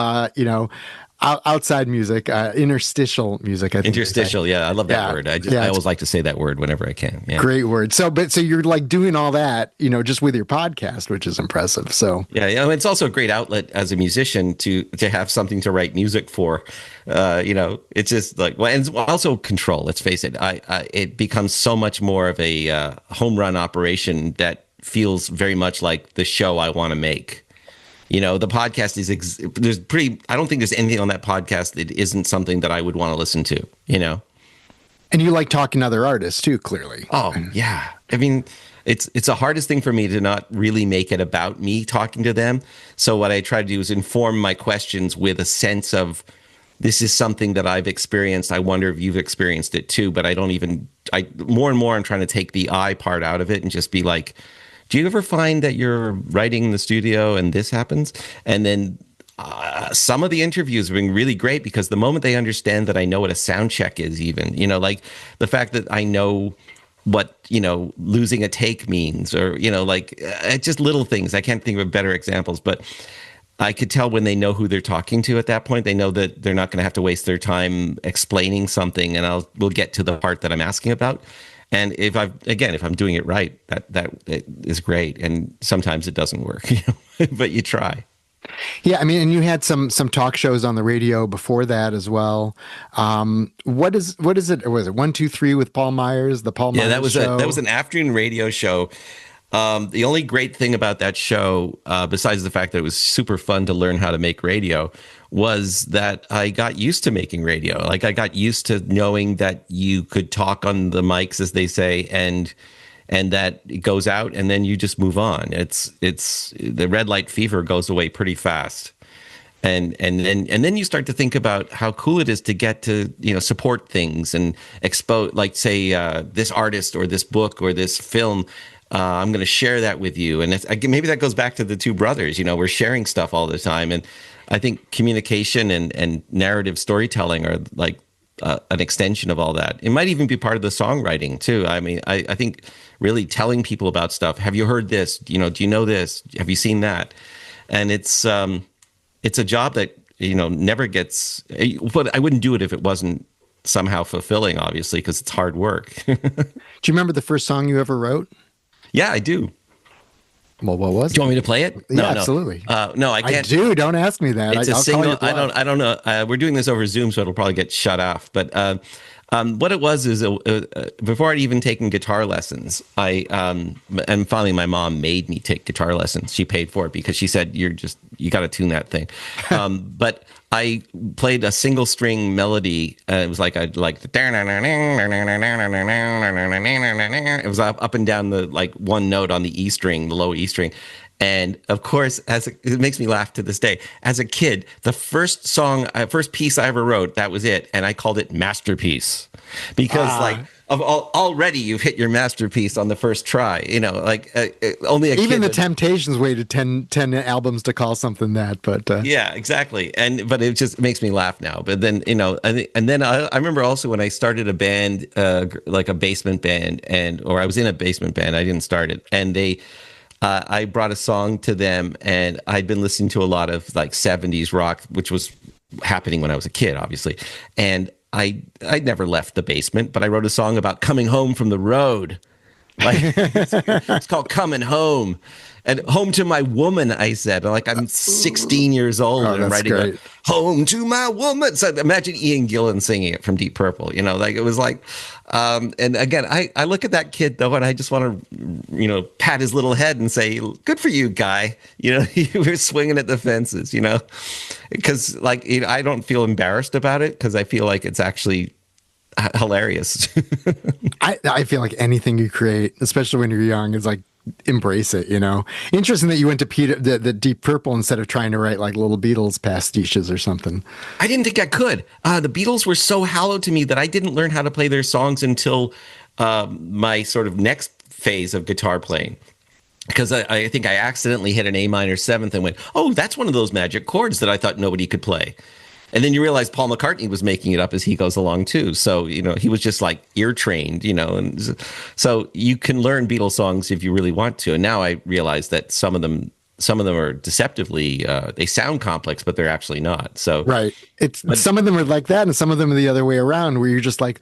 [SPEAKER 1] outside music, interstitial music, I think.
[SPEAKER 2] Interstitial, yeah. I love that word. I always like to say that word whenever I can. Yeah.
[SPEAKER 1] Great word. So you're like doing all that, just with your podcast, which is impressive. So
[SPEAKER 2] yeah. It's also a great outlet as a musician to have something to write music for. It's just like, well, and also control. Let's face it. It becomes so much more of a home run operation that feels very much like the show I want to make. The podcast I don't think there's anything on that podcast that isn't something that I would want to listen to,
[SPEAKER 1] And you like talking to other artists too, clearly.
[SPEAKER 2] Oh, yeah. I mean, it's the hardest thing for me to not really make it about me talking to them. So what I try to do is inform my questions with a sense of, this is something that I've experienced. I wonder if you've experienced it too, but more and more I'm trying to take the I part out of it and just be like, do you ever find that you're writing in the studio and this happens? And then some of the interviews have been really great because the moment they understand that I know what a sound check is, even, like the fact that I know what, losing a take means, or, just little things. I can't think of better examples, but I could tell when they know who they're talking to at that point. They know that they're not going to have to waste their time explaining something, and we'll get to the part that I'm asking about. And if I'm doing it right, that is great. And sometimes it doesn't work, but you try.
[SPEAKER 1] Yeah, I mean, and you had some talk shows on the radio before that as well. What is it? Or was it 1, 2, 3 with Paul Myers? The Paul Myers show?
[SPEAKER 2] That was an afternoon radio show. The only great thing about that show, besides the fact that it was super fun to learn how to make radio, was that I got used to making radio. Like I got used to knowing that you could talk on the mics, as they say, and that it goes out and then you just move on. It's the red light fever goes away pretty fast. And then you start to think about how cool it is to get to, support things and expose, like say, this artist or this book or this film. I'm going to share that with you. And maybe that goes back to the two brothers. We're sharing stuff all the time. And I think communication and narrative storytelling are like an extension of all that. It might even be part of the songwriting too. I mean, I think really telling people about stuff. Have you heard this? Do you know this? Have you seen that? And it's a job that, never gets, but I wouldn't do it if it wasn't somehow fulfilling, obviously, because it's hard work.
[SPEAKER 1] Do you remember the first song you ever wrote?
[SPEAKER 2] Yeah, I do.
[SPEAKER 1] Well, what was it?
[SPEAKER 2] Do you want me to play it?
[SPEAKER 1] No, absolutely.
[SPEAKER 2] No, I can't.
[SPEAKER 1] I do. Don't ask me that.
[SPEAKER 2] It's a single. I don't know. We're doing this over Zoom, so it'll probably get shut off. But what it was is before I'd even taken guitar lessons, and finally my mom made me take guitar lessons. She paid for it because she said, you got to tune that thing. But I played a single string melody. It was like it was up and down the like one note on the E string, the low E string. And of course, it makes me laugh to this day. As a kid, the first piece I ever wrote, that was it, and I called it Masterpiece, because already you've hit your masterpiece on the first try. Only
[SPEAKER 1] even the Temptations waited 10 albums to call something that. But
[SPEAKER 2] yeah, exactly. But it just makes me laugh now. But then I remember also when I started a band, like a basement band, or I was in a basement band. I didn't start it, and I brought a song to them, and I'd been listening to a lot of like 70s rock, which was happening when I was a kid, obviously. And I never left the basement, but I wrote a song about coming home from the road. Like it's called Coming Home. And home to my woman, I said. Like, I'm 16 years old and I'm writing home to my woman. So imagine Ian Gillan singing it from Deep Purple, like it was like, and again, I look at that kid though, and I just want to, pat his little head and say, good for you, guy. You were swinging at the fences, because like, I don't feel embarrassed about it because I feel like it's actually hilarious.
[SPEAKER 1] I feel like anything you create, especially when you're young, is like embrace it, you know. Interesting that you went to Peter the Deep Purple instead of trying to write like little Beatles pastiches or something.
[SPEAKER 2] I didn't think I could. The Beatles were so hallowed to me that I didn't learn how to play their songs until my sort of next phase of guitar playing. Because I think I accidentally hit an A minor seventh and went, oh, that's one of those magic chords that I thought nobody could play. And then you realize Paul McCartney was making it up as he goes along too. So, you know, he was just like ear trained, you know, and so you can learn Beatles songs if you really want to. And now I realize that some of them are deceptively, they sound complex, but they're actually not. So
[SPEAKER 1] right. Some of them are like that, and some of them are the other way around, where you're just like,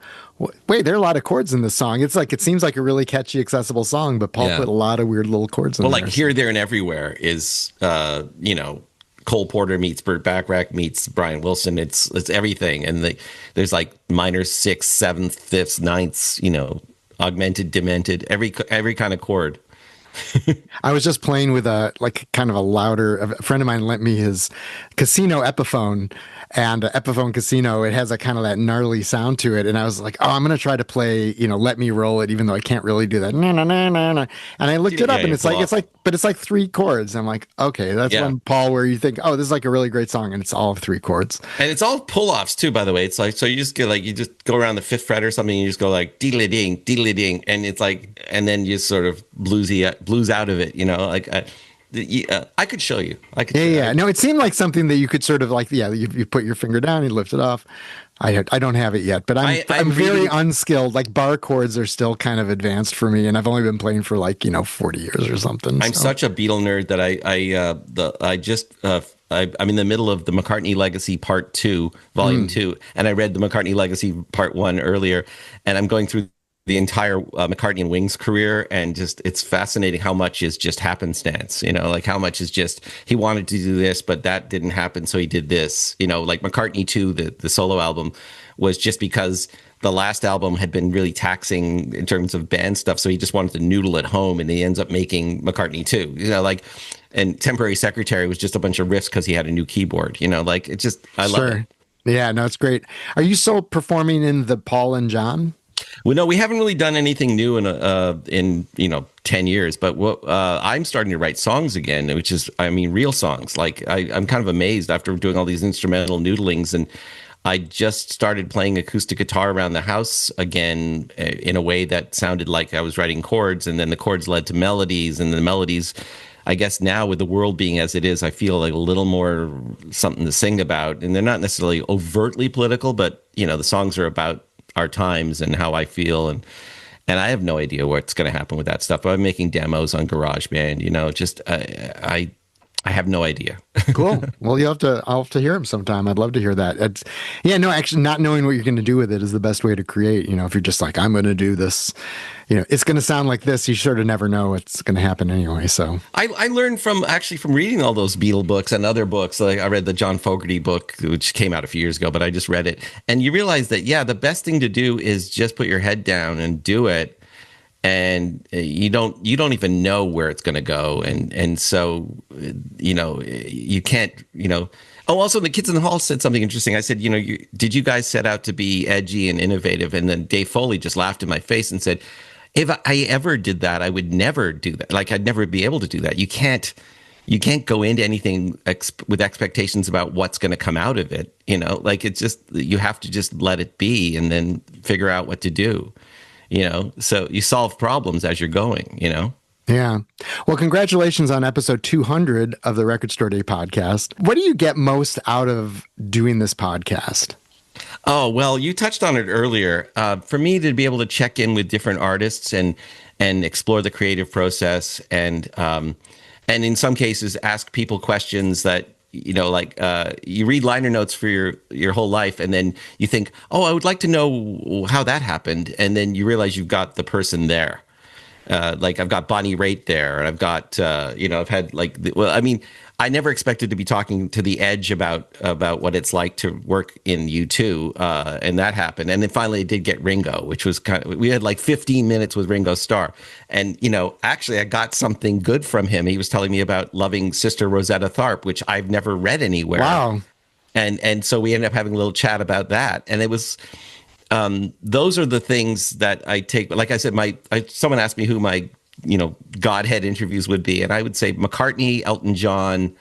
[SPEAKER 1] wait, there are a lot of chords in this song. It's like, it seems like a really catchy, accessible song, but Paul put a lot of weird little chords in there.
[SPEAKER 2] Well, like Here, There, and Everywhere is, you know, Cole Porter meets Burt Bacharach meets Brian Wilson. It's everything. And there's like minor sixths, sevenths, fifths, ninths, you know, augmented, demented, every kind of chord.
[SPEAKER 1] I was just playing with a friend of mine lent me his casino Epiphone, and Epiphone Casino, it has a kind of that gnarly sound to it. And I was like, oh, I'm going to try to play, you know, Let Me Roll It, even though I can't really do that. No, no, no, no, no. And I looked it up, and it's like three chords. I'm like, okay, that's one, Paul, where you think, oh, this is like a really great song, and it's all 3 chords.
[SPEAKER 2] And it's all pull-offs too, by the way. It's like, so you just go around the 5th fret or something, and you just go like deedly ding, and it's like, and then you sort of blues out of it, you know, like. I could show you. No, it seemed like something that you could sort of like, you put your finger down, you lift it off. I don't have it yet, but I'm very unskilled. Like bar chords are still kind of advanced for me, and I've only been playing for 40 years or something. I'm such a Beatle nerd that I'm in the middle of the McCartney Legacy Part 2, Volume 2, and I read the McCartney Legacy Part 1 earlier, and I'm going through the entire McCartney and Wings career, and just it's fascinating how much is just happenstance, you know, like how much is just he wanted to do this, but that didn't happen, so he did this, you know, like McCartney 2, the solo album, was just because the last album had been really taxing in terms of band stuff, so he just wanted to noodle at home, and he ends up making McCartney 2, you know, like, and Temporary Secretary was just a bunch of riffs because he had a new keyboard, you know, like it just, I love it.
[SPEAKER 1] Yeah, no, it's great. Are you still performing in the Paul and John?
[SPEAKER 2] Well, no, we haven't really done anything new in 10 years, but I'm starting to write songs again, which is, I mean, real songs. Like I'm kind of amazed after doing all these instrumental noodlings, and I just started playing acoustic guitar around the house again in a way that sounded like I was writing chords, and then the chords led to melodies, and the melodies, I guess now with the world being as it is, I feel like a little more something to sing about, and they're not necessarily overtly political, but you know, the songs are about our times and how I feel, and I have no idea what's going to happen with that stuff. But I'm making demos on GarageBand, you know, just I have no idea.
[SPEAKER 1] Cool. Well, I'll have to hear them sometime. I'd love to hear that. Actually, not knowing what you're going to do with it is the best way to create. You know, if you're just like, I'm going to do this, you know, it's going to sound like this. You sort of never know what's going to happen anyway. So
[SPEAKER 2] I learned from reading all those Beatle books and other books. Like I read the John Fogerty book, which came out a few years ago, but I just read it, and you realize that the best thing to do is just put your head down and do it. And you don't even know where it's going to go, and so you know you can't, you know. Oh, also the Kids in the Hall said something interesting. I said, you know, did you guys set out to be edgy and innovative? And then Dave Foley just laughed in my face and said, if I ever did that, I would never do that. Like I'd never be able to do that. You can't go into anything with expectations about what's going to come out of it. You know, like it's just, you have to just let it be and then figure out what to do. You know, so you solve problems as you're going, you know?
[SPEAKER 1] Yeah. Well, congratulations on episode 200 of the Record Store Day podcast. What do you get most out of doing this podcast?
[SPEAKER 2] Oh, well, you touched on it earlier. For me to be able to check in with different artists and explore the creative process and in some cases ask people questions that, you know, like you read liner notes for your whole life, and then you think, oh, I would like to know how that happened, and then you realize you've got the person there. Like I've got Bonnie Raitt there, and I've got I've had I never expected to be talking to The Edge about what it's like to work in U2, and that happened. And then finally I did get Ringo, which was we had like 15 minutes with Ringo Starr. And, you know, actually I got something good from him. He was telling me about loving Sister Rosetta Tharpe, which I've never read anywhere.
[SPEAKER 1] Wow.
[SPEAKER 2] And so we ended up having a little chat about that. And it was, those are the things that I take. Like I said, someone asked me who my Godhead interviews would be. And I would say McCartney, Elton John,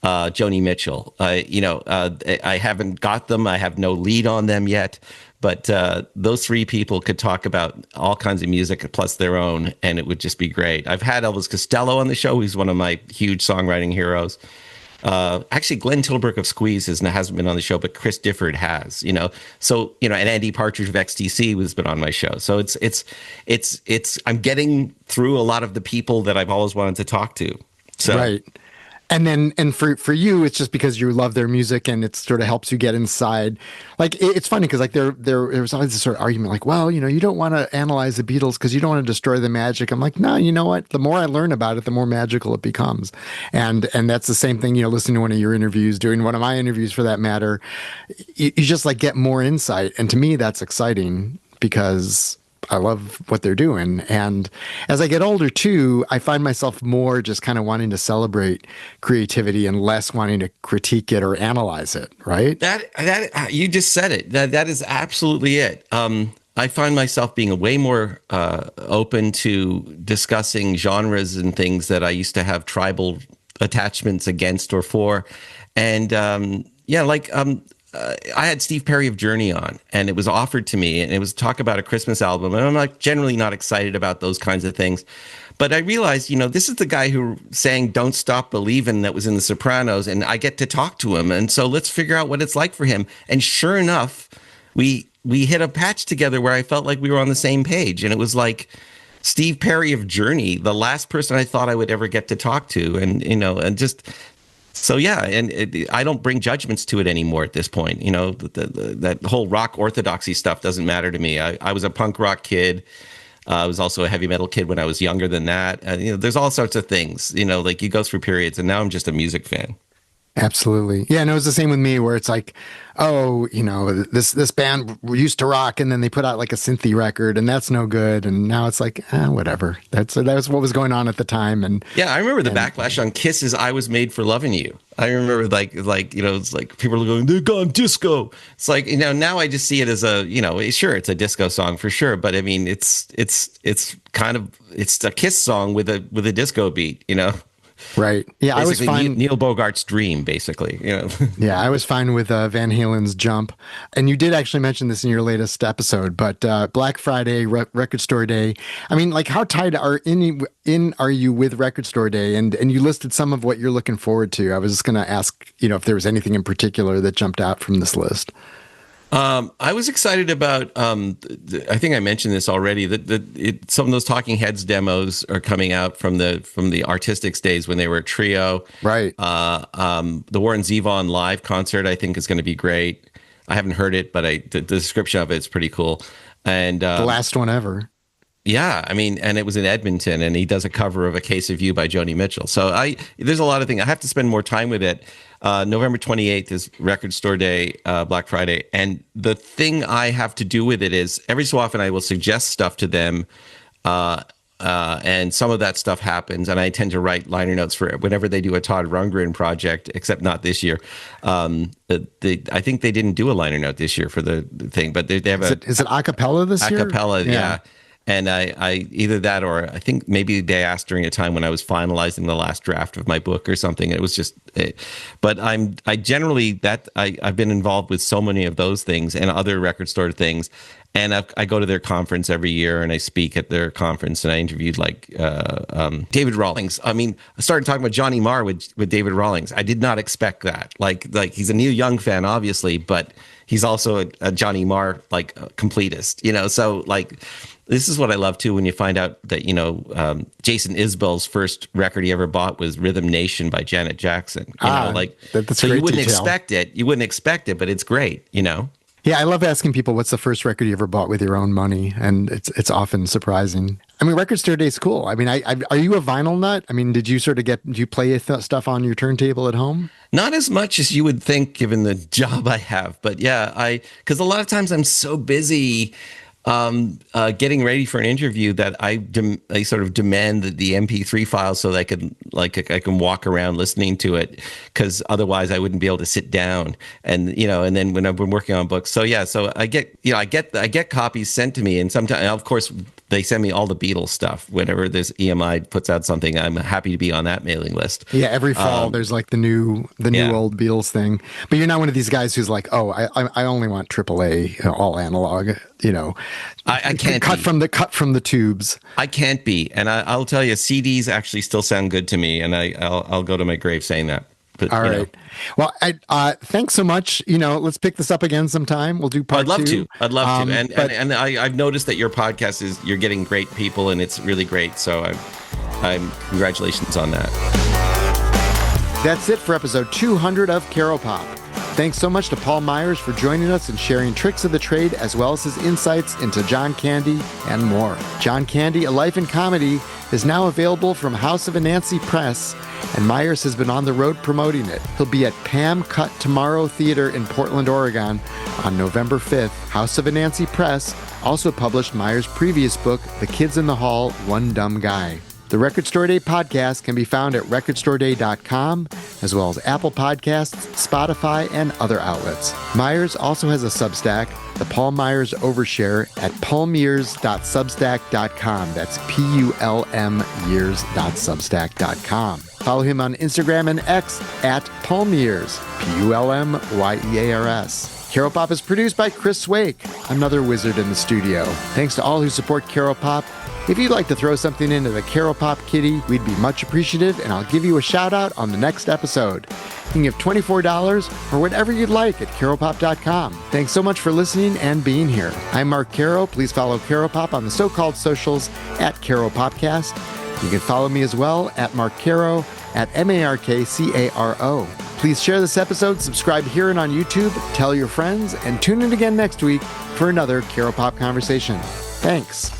[SPEAKER 2] Joni Mitchell. I haven't got them. I have no lead on them yet. But those three people could talk about all kinds of music plus their own, and it would just be great. I've had Elvis Costello on the show. He's one of my huge songwriting heroes. Actually, Glenn Tilbrook of Squeeze hasn't been on the show, but Chris Difford has. And Andy Partridge of XTC has been on my show. So it's I'm getting through a lot of the people that I've always wanted to talk to. So.
[SPEAKER 1] Right. And for you, it's just because you love their music and it sort of helps you get inside. Like, it's funny because like there was always this sort of argument like, well, you don't want to analyze the Beatles because you don't want to destroy the magic. I'm like, no, you know what? The more I learn about it, the more magical it becomes. And that's the same thing, listening to one of your interviews, doing one of my interviews for that matter. You just like get more insight. And to me, that's exciting because I love what they're doing. And as I get older too, I find myself more just kind of wanting to celebrate creativity and less wanting to critique it or analyze it. Right.
[SPEAKER 2] That you just said it. That is absolutely it. I find myself being way more open to discussing genres and things that I used to have tribal attachments against or for. And I had Steve Perry of Journey on, and it was offered to me, and it was talk about a Christmas album. And I'm like generally not excited about those kinds of things. But I realized, this is the guy who sang "Don't Stop Believin'" that was in The Sopranos, and I get to talk to him. And so let's figure out what it's like for him. And sure enough, we hit a patch together where I felt like we were on the same page. And it was like Steve Perry of Journey, the last person I thought I would ever get to talk to. And just... So, yeah, and I don't bring judgments to it anymore at this point. That whole rock orthodoxy stuff doesn't matter to me. I was a punk rock kid. I was also a heavy metal kid when I was younger than that. There's all sorts of things, like you go through periods, and now I'm just a music fan.
[SPEAKER 1] Absolutely. Yeah, no, it's the same with me where it's like, oh, this band used to rock and then they put out like a synthy record and that's no good. And now it's like, whatever. That was what was going on at the time. And
[SPEAKER 2] yeah, I remember the backlash on Kiss's "I Was Made for Loving You." I remember it's like people are going, they're gone disco. It's like, now I just see it as sure, it's a disco song for sure. But I mean, it's a Kiss song with a disco beat,
[SPEAKER 1] Right. Yeah,
[SPEAKER 2] basically,
[SPEAKER 1] I was fine.
[SPEAKER 2] Neil Bogart's Dream, basically.
[SPEAKER 1] Yeah, I was fine with Van Halen's Jump. And you did actually mention this in your latest episode, but Black Friday, Record Store Day. I mean, like, how tied are you with Record Store Day? And you listed some of what you're looking forward to. I was just going to ask, if there was anything in particular that jumped out from this list.
[SPEAKER 2] I was excited about. I think I mentioned this already. That some of those Talking Heads demos are coming out from the Artistics days when they were a trio.
[SPEAKER 1] Right.
[SPEAKER 2] The Warren Zevon live concert I think is going to be great. I haven't heard it, but the description of it is pretty cool. And
[SPEAKER 1] the last one ever.
[SPEAKER 2] Yeah, I mean, and it was in Edmonton, and he does a cover of "A Case of You" by Joni Mitchell. So there's a lot of things. I have to spend more time with it. November 28th is Record Store Day, Black Friday. And the thing I have to do with it is every so often I will suggest stuff to them. And some of that stuff happens. And I tend to write liner notes for whenever they do a Todd Rundgren project, except not this year. I think they didn't do a liner note this year for the thing, but they have
[SPEAKER 1] Is it a cappella this year?
[SPEAKER 2] A cappella, yeah. And I either that or I think maybe they asked during a time when I was finalizing the last draft of my book or something. It was just, but I've been involved with so many of those things and other record store things. And I go to their conference every year and I speak at their conference and I interviewed David Rawlings. I mean, I started talking about Johnny Marr with David Rawlings. I did not expect that. Like he's a Neil Young fan, obviously, but he's also a Johnny Marr completist, so this is what I love too when you find out that Jason Isbell's first record he ever bought was Rhythm Nation by Janet Jackson.
[SPEAKER 1] That's
[SPEAKER 2] so
[SPEAKER 1] great
[SPEAKER 2] you wouldn't
[SPEAKER 1] detail.
[SPEAKER 2] expect it. You wouldn't expect it, but it's great.
[SPEAKER 1] Yeah, I love asking people what's the first record you ever bought with your own money, and it's often surprising. I mean, Record Store Day is cool. I mean, are you a vinyl nut? I mean, did you play stuff on your turntable at home?
[SPEAKER 2] Not as much as you would think, given the job I have, but yeah, because a lot of times I'm so busy. getting ready for an interview that I sort of demand the MP3 file so that I can walk around listening to it, because otherwise I wouldn't be able to sit down. And and then when I've been working on books, so I get copies sent to me, and sometimes, of course, they send me all the Beatles stuff. Whenever this EMI puts out something, I'm happy to be on that mailing list.
[SPEAKER 1] Yeah, every fall there's like the new old Beatles thing. But you're not one of these guys who's like, oh, I only want AAA, all analog.
[SPEAKER 2] I can't
[SPEAKER 1] cut from the tubes.
[SPEAKER 2] I can't be, and I'll tell you, CDs actually still sound good to me, and I'll go to my grave saying that. But,
[SPEAKER 1] all right. Well, thanks so much. Let's pick this up again sometime. We'll do part 2.
[SPEAKER 2] I'd love to. And I've noticed that your podcast you're getting great people, and it's really great. So I'm congratulations on that.
[SPEAKER 1] That's it for episode 200 of Caropop. Thanks so much to Paul Myers for joining us and sharing tricks of the trade, as well as his insights into John Candy and more. John Candy, A Life in Comedy, is now available from House of Anansi Press, and Myers has been on the road promoting it. He'll be at Pam Cut Tomorrow Theater in Portland, Oregon on November 5th. House of Anansi Press also published Myers' previous book, The Kids in the Hall, One Dumb Guy. The Record Store Day podcast can be found at recordstoreday.com, as well as Apple Podcasts, Spotify, and other outlets. Myers also has a Substack, the Paul Myers Overshare, at paulmears.substack.com. That's PULM years.substack.com. Follow him on Instagram and X at Paulmears, PULMYEARS. Caropop is produced by Chris Swake, another wizard in the studio. Thanks to all who support Caropop. If you'd like to throw something into the Caropop kitty, we'd be much appreciative, and I'll give you a shout out on the next episode. You can give $24 or whatever you'd like at caropop.com. Thanks so much for listening and being here. I'm Mark Caro. Please follow Caropop on the so-called socials at Caropopcast. You can follow me as well at Mark Caro, at MarkCaro. Please share this episode, subscribe here and on YouTube, tell your friends, and tune in again next week for another Caropop conversation. Thanks.